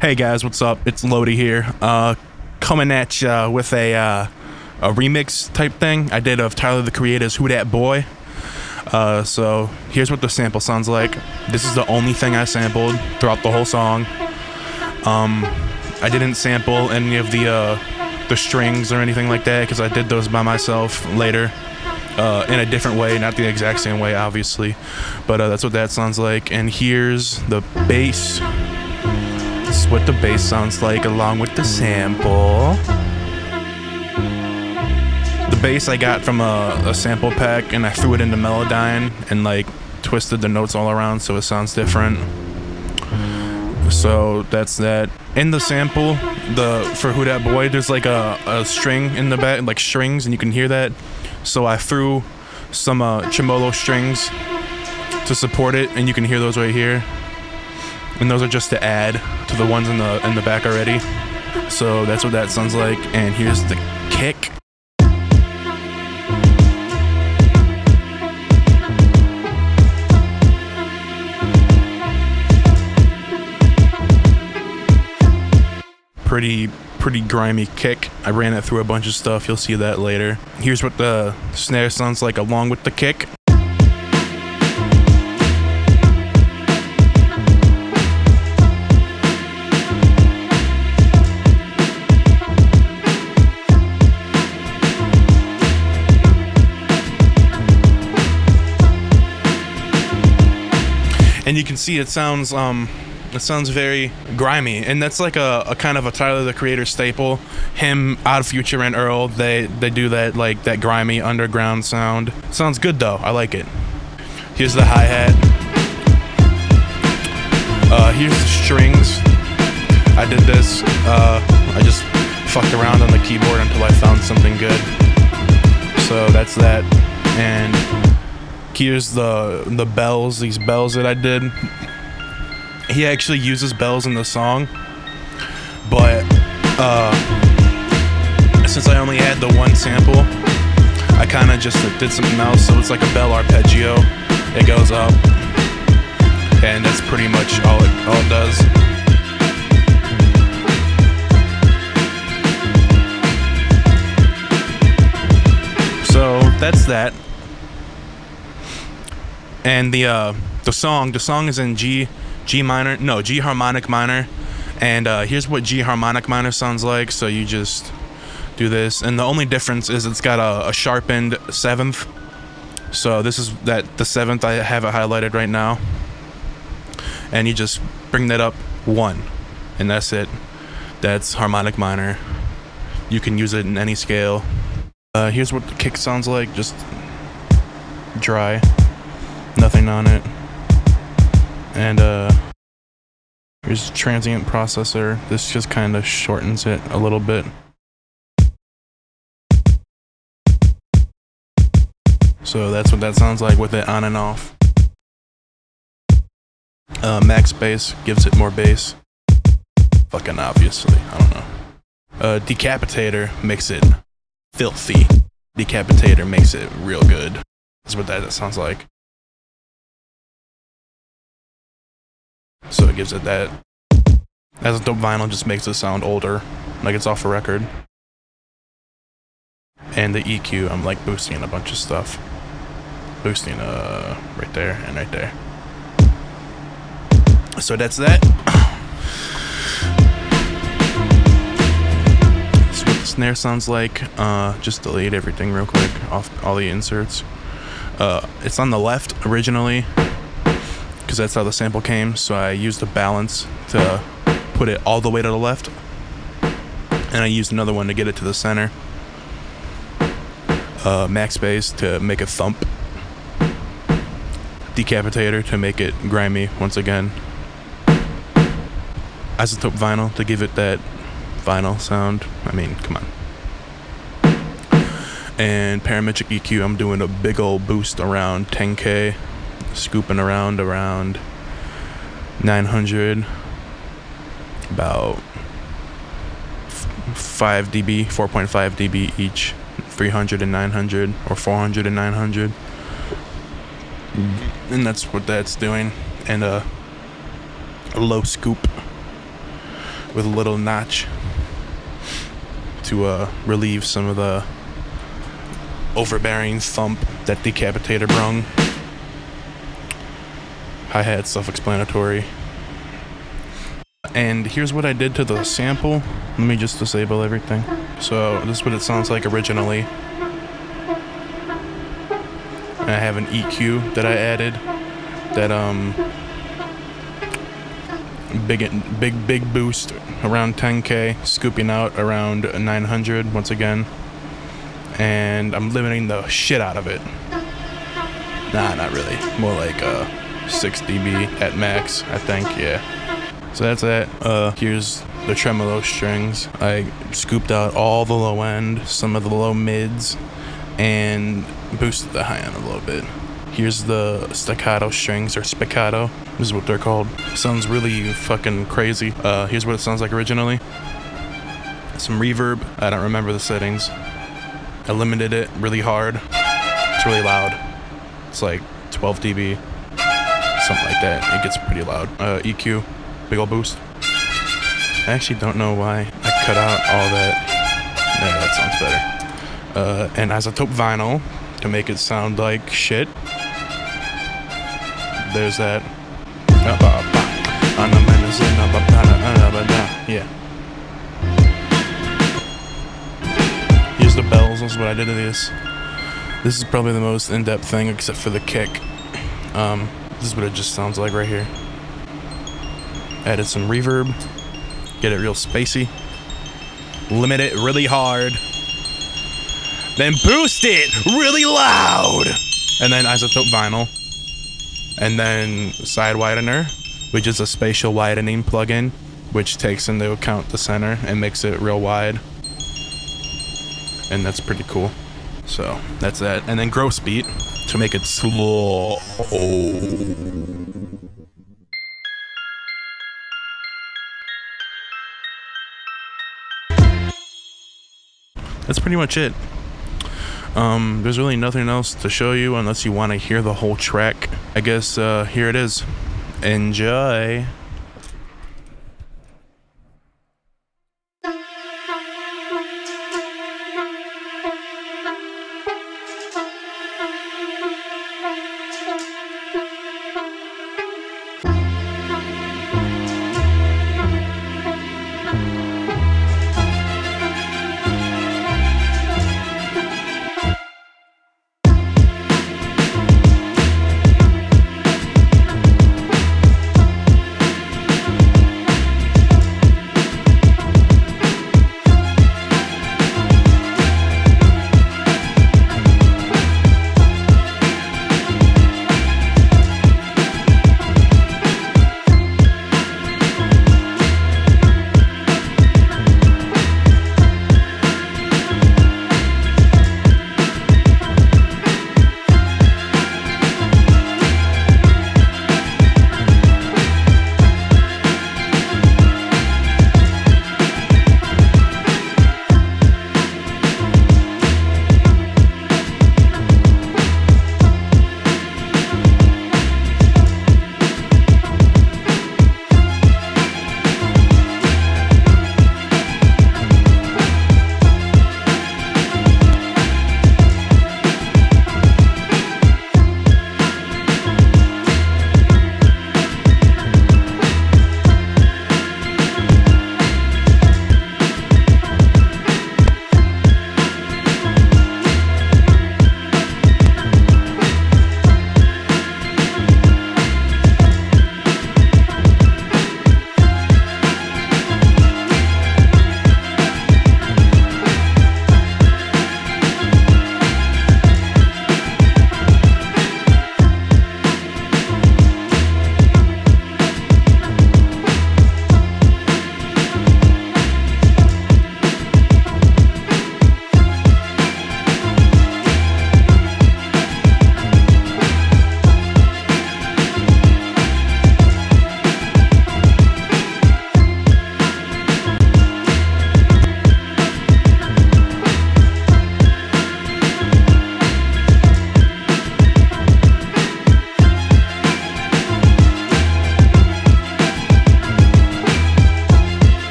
Hey guys, what's up? It's Lodi here, coming at ya with a remix type thing I did of Tyler the Creator's Who Dat Boy. So here's what the sample sounds like. This is the only thing I sampled throughout the whole song. I didn't sample any of the strings or anything like that because I did those by myself later in a different way, not the exact same way obviously, but that's what that sounds like. And here's the bass. This is what the bass sounds like along with the sample. The bass I got from a sample pack and I threw it into Melodyne and like twisted the notes all around so it sounds different. So that's that. In the sample, for Who Dat Boy, there's like a string in the back, like strings, and you can hear that. So I threw some tremolo strings to support it, and you can hear those right here. And those are just to add to the ones in the back already. So that's what that sounds like. And here's the kick. Pretty grimy kick. I ran it through a bunch of stuff. You'll see that later. Here's what the snare sounds like along with the kick. And you can see it sounds very grimy, and that's like a kind of a Tyler the Creator staple. Him, Odd Future, and Earl, they do that, like that grimy underground sound. Sounds good though, I like it. Here's the hi-hat. Here's the strings. I did this, I just fucked around on the keyboard until I found something good. So that's that. And here's the bells, these bells that I did. He actually uses bells in the song, but since I only had the one sample, I kind of just did something else. So it's like a bell arpeggio. It goes up, and that's pretty much all it does. So that's that. And the song is in G harmonic minor, and here's what G harmonic minor sounds like. So you just do this, and the only difference is it's got a sharpened 7th. So this is the 7th. I have it highlighted right now, and you just bring that up 1, and that's it. That's harmonic minor. You can use it in any scale. Here's what the kick sounds like, just dry, nothing on it. And here's transient processor. This just kind of shortens it a little bit. So that's what that sounds like with it on and off. Max bass gives it more bass. Fucking obviously, I don't know. Decapitator makes it filthy. Decapitator makes it real good. That's what that sounds like. So it gives it that. As a dope vinyl just makes it sound older, like it's off a record. And the EQ, I'm like boosting a bunch of stuff. Boosting right there and right there. So that's that. That's what the snare sounds like. Just delete everything real quick off all the inserts. It's on the left originally, because that's how the sample came, so I used a balance to put it all the way to the left, and I used another one to get it to the center. Max bass to make it thump. Decapitator to make it grimy once again. Isotope vinyl to give it that vinyl sound. I mean, come on. And parametric EQ, I'm doing a big old boost around 10K. Scooping around 900, about 5 dB, 4.5 dB each, 300 and 900, or 400 and 900. And that's what that's doing. And a low scoop. with a little notch to relieve some of the overbearing thump that Decapitator brung. Hi-hat, self-explanatory. And here's what I did to the sample. Let me just disable everything. So this is what it sounds like originally. And I have an EQ that I added that big boost around 10K, scooping out around 900 once again. And I'm limiting the shit out of it. Nah, not really. More like 6 dB at max, I think, yeah. So that's that. Here's the tremolo strings. I scooped out all the low end, some of the low mids, and boosted the high end a little bit. Here's the staccato strings, or spiccato. This is what they're called. Sounds really fucking crazy. Here's what it sounds like originally. Some reverb. I don't remember the settings. I limited it really hard. It's really loud. It's like 12 dB, something like that. It gets pretty loud. EQ, big ol' boost. I actually don't know why I cut out all that. Yeah, that sounds better. And isotope vinyl to make it sound like shit. There's that. Yeah. Here's the bells. This is what I did to this. This is probably the most in-depth thing except for the kick. This is what it just sounds like right here. Added some reverb. Get it real spacey. Limit it really hard. Then boost it really loud. And then isotope vinyl. And then side widener, which is a spatial widening plugin, which takes into account the center and makes it real wide. And that's pretty cool. So that's that. And then gross beat to make it slow. That's pretty much it. There's really nothing else to show you unless you want to hear the whole track. I guess here it is. Enjoy.